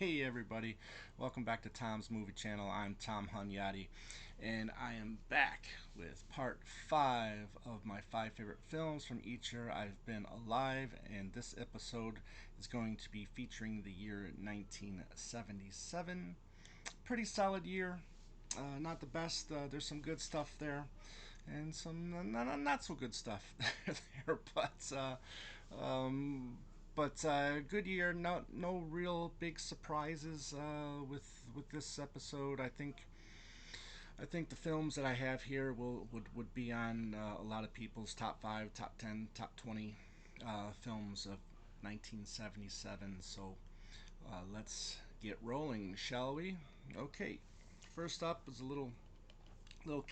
Hey everybody, welcome back to Tom's Movie Channel. I'm Tom Hunyadi, and I am back with part 5 of my 5 favorite films from each year I've been alive, and this episode is going to be featuring the year 1977. Pretty solid year, not the best. There's some good stuff there, and some not so good stuff there, um, good year. No real big surprises with this episode. I think the films that I have here would be on a lot of people's top 5, top 10, top 20 films of 1977. So let's get rolling, shall we? Okay. First up is a little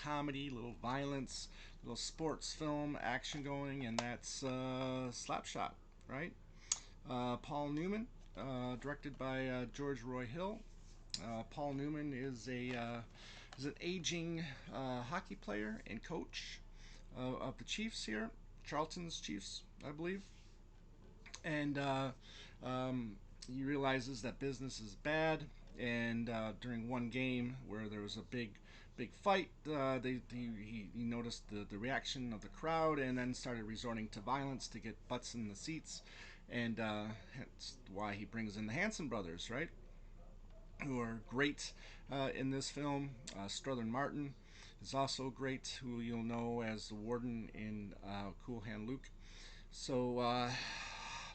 comedy, little violence, little sports film action going, and that's Slapshot, right? Paul Newman, directed by George Roy Hill. Paul Newman is an aging hockey player and coach of the Chiefs here, Charlton's Chiefs, I believe, and he realizes that business is bad. And during one game where there was a big fight, he noticed the reaction of the crowd and then started resorting to violence to get butts in the seats, and that's why he brings in the Hanson brothers, right? Who are great in this film. Strother Martin is also great, who you'll know as the warden in Cool Hand Luke. So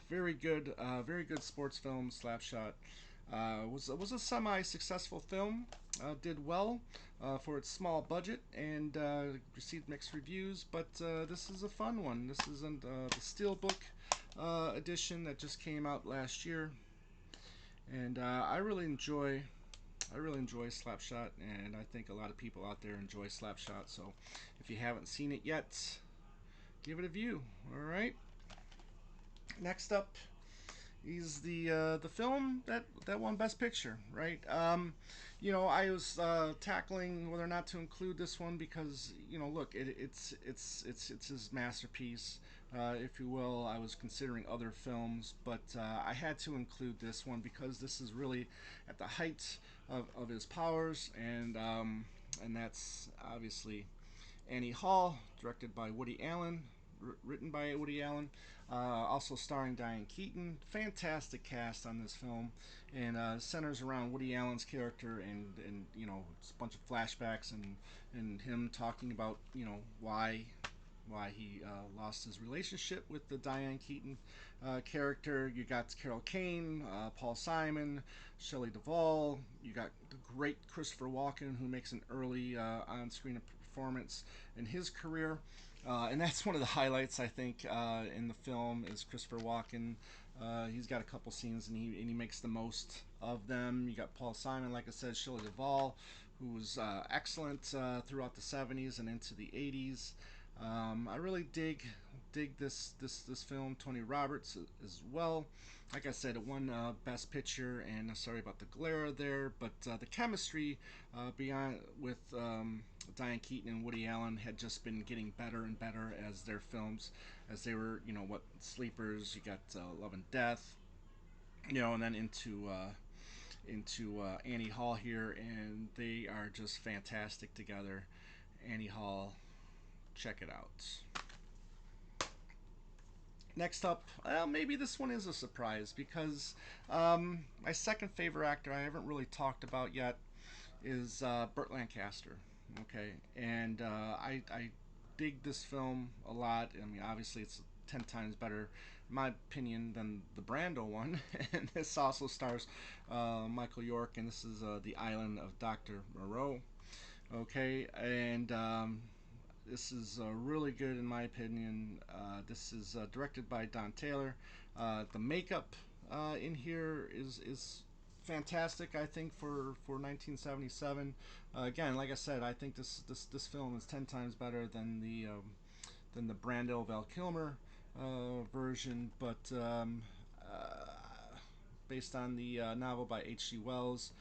very good sports film. Slapshot was a semi-successful film. Did well for its small budget and received mixed reviews. But this is a fun one. This isn't the Steelbook edition that just came out last year, and I really enjoy Slapshot, and I think a lot of people out there enjoy Slapshot. So if you haven't seen it yet, give it a view. All right. Next up is the film that won Best Picture, right? I was tackling whether or not to include this one because look, it's his masterpiece, if you will. I was considering other films, but I had to include this one because this is really at the height of his powers, and that's obviously Annie Hall, directed by Woody Allen, written by Woody Allen, also starring Diane Keaton. Fantastic cast on this film, and centers around Woody Allen's character, and it's a bunch of flashbacks and him talking about why he lost his relationship with the Diane Keaton character. You got Carol Kane, Paul Simon, Shelley Duvall. You got the great Christopher Walken, who makes an early on-screen performance in his career. And that's one of the highlights, I think, in the film is Christopher Walken. He's got a couple scenes, and he makes the most of them. You got Paul Simon, like I said, Shelley Duvall, who was excellent throughout the 70s and into the 80s. I really dig this film. Tony Roberts as well. Like I said, it won Best Picture, and sorry about the glare there, but the chemistry beyond with Diane Keaton and Woody Allen had just been getting better and better as their films, as they were, sleepers. You got Love and Death, and then into Annie Hall here, and they are just fantastic together. Annie Hall, check it out. Next up, well, maybe this one is a surprise because my second favorite actor I haven't really talked about yet is Burt Lancaster. Okay, and I dig this film a lot. I mean, obviously, it's 10 times better, in my opinion, than the Brando one. And this also stars Michael York, and this is the Island of Dr Moreau. Okay, and this is really good in my opinion. This is directed by Don Taylor. The makeup in here is fantastic. I think for 1977. Again, like I said, I think this film is 10 times better than the Brando Val Kilmer version, but based on the novel by H.G. Wells.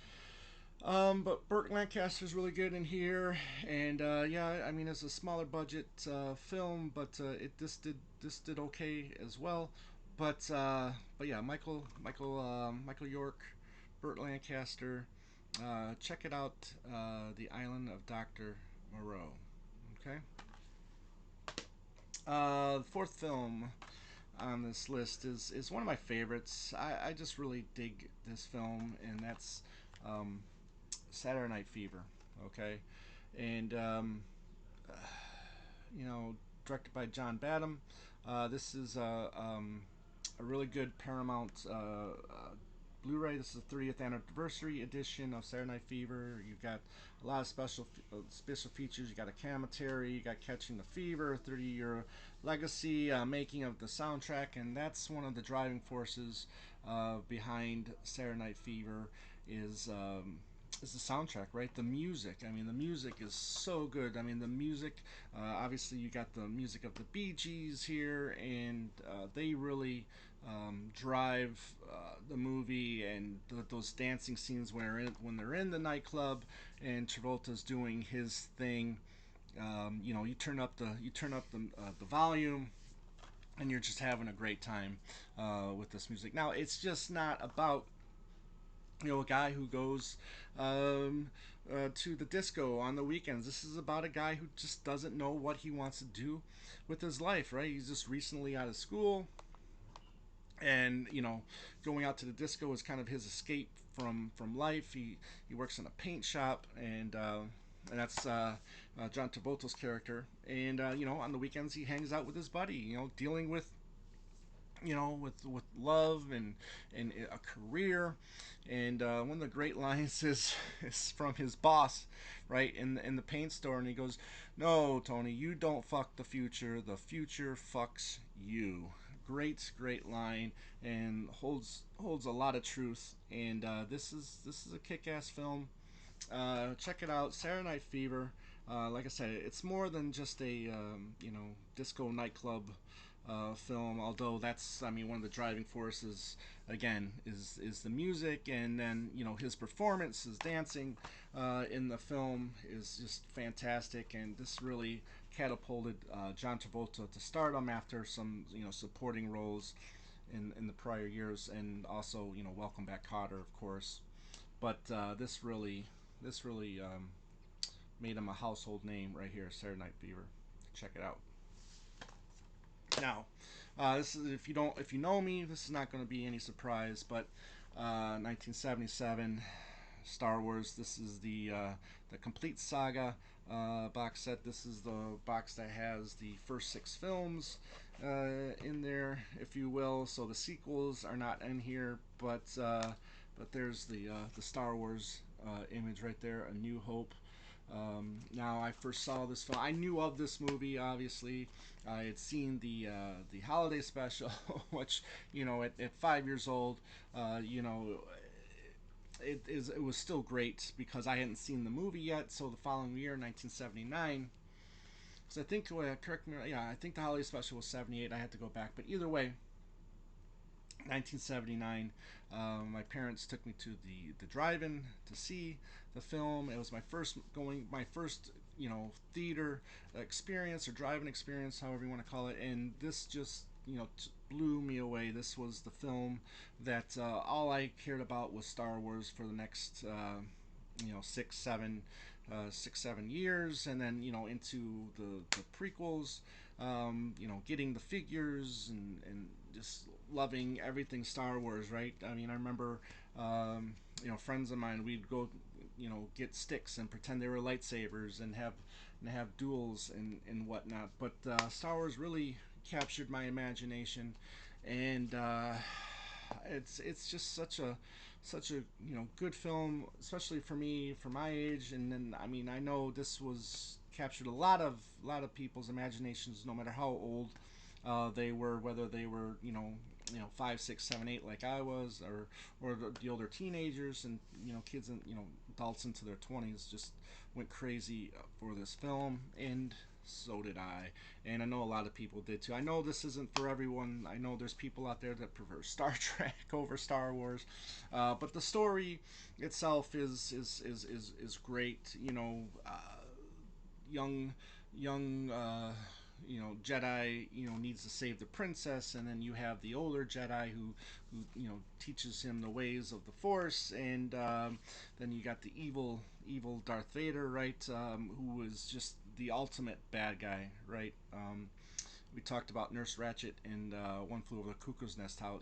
But Burt Lancaster's really good in here, and yeah, I mean it's a smaller budget film, but this did okay as well. But yeah, Michael York, Burt Lancaster. Check it out, The Island of Dr. Moreau. Okay. The fourth film on this list is one of my favorites. I just really dig this film, and that's um, Saturday Night Fever. Okay, and you know, directed by John Badham. This is a really good Paramount Blu-ray. This is the 30th anniversary edition of Saturday Night Fever. You've got a lot of special features. You got a commentary. You got Catching the Fever, 30-year legacy, making of the soundtrack, and that's one of the driving forces behind Saturday Night Fever is the soundtrack, right? The music. I mean, the music is so good. I mean, the music. Obviously, you got the music of the Bee Gees here, and they really drive the movie and those dancing scenes when they're in the nightclub and Travolta's doing his thing. You turn up the volume, and you're just having a great time with this music. Now, it's just not about a guy who goes um, to the disco on the weekends. This is about a guy who just doesn't know what he wants to do with his life, right? He's just recently out of school, and going out to the disco is kind of his escape from life. He works in a paint shop, and that's John Travolta's character. And on the weekends he hangs out with his buddy, dealing with love and a career. And one of the great lines is from his boss, right, in the paint store, and he goes, "No, Tony, you don't fuck the future. The future fucks you." Great line, and holds a lot of truth. And this is a kick-ass film. Check it out, Saturday Night Fever. Like I said, it's more than just a disco nightclub film. Although that's, I mean, one of the driving forces again is the music, and then his performance, his dancing in the film is just fantastic, and this really catapulted John Travolta to stardom after some supporting roles in the prior years, and also Welcome Back, Kotter, of course. But this really made him a household name right here, Saturday Night Fever. Check it out. Now, this is if you know me, this is not going to be any surprise. But 1977, Star Wars. This is the complete saga box set. This is the box that has the first six films in there, if you will. So the sequels are not in here, but there's the Star Wars image right there, A New Hope. Now, I first saw this film. I knew of this movie, obviously. I had seen the holiday special, which at 5 years old, it was still great because I hadn't seen the movie yet. So the following year, 1979. So I think, correct me, yeah, I think the holiday special was 78. I had to go back, but either way, 1979. My parents took me to the drive-in to see the film. It was my first theater experience, or drive-in experience, however you want to call it. And this just blew me away. This was the film that all I cared about was Star Wars for the next 6, 7 years, and then into the prequels. Getting the figures and just loving everything Star Wars, right? I mean, I remember, friends of mine, we'd go, get sticks and pretend they were lightsabers and have duels and whatnot. But Star Wars really captured my imagination, and it's just such a good film, especially for me, for my age. And then, I mean, I know this was captured a lot of people's imaginations, no matter how old they were, whether they were 5, 6, 7, 8 like I was, or the older teenagers, and kids, and adults into their 20s just went crazy for this film, and so did I. And I know a lot of people did too. I know this isn't for everyone. I know there's people out there that prefer Star Trek over Star Wars, but the story itself is great. Young young Jedi needs to save the princess, and then you have the older Jedi who teaches him the ways of the Force, and then you got the evil Darth Vader, right? Who was just the ultimate bad guy, right? We talked about Nurse Ratchet and One Flew Over the Cuckoo's Nest, how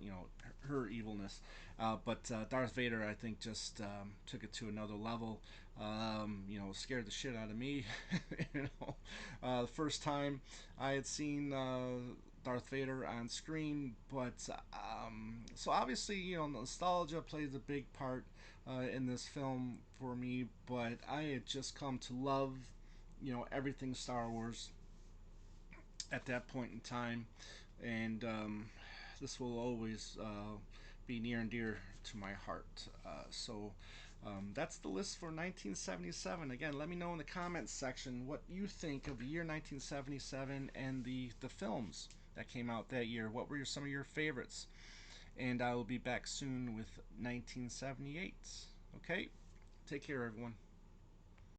her evilness, but Darth Vader, I think, just took it to another level. Scared the shit out of me. The first time I had seen Darth Vader on screen, but so obviously, nostalgia plays a big part in this film for me. But I had just come to love, everything Star Wars at that point in time, and this will always be near and dear to my heart. That's the list for 1977. Again, let me know in the comments section what you think of the year 1977 and the films that came out that year. What were some of your favorites? And I will be back soon with 1978. Okay, take care, everyone.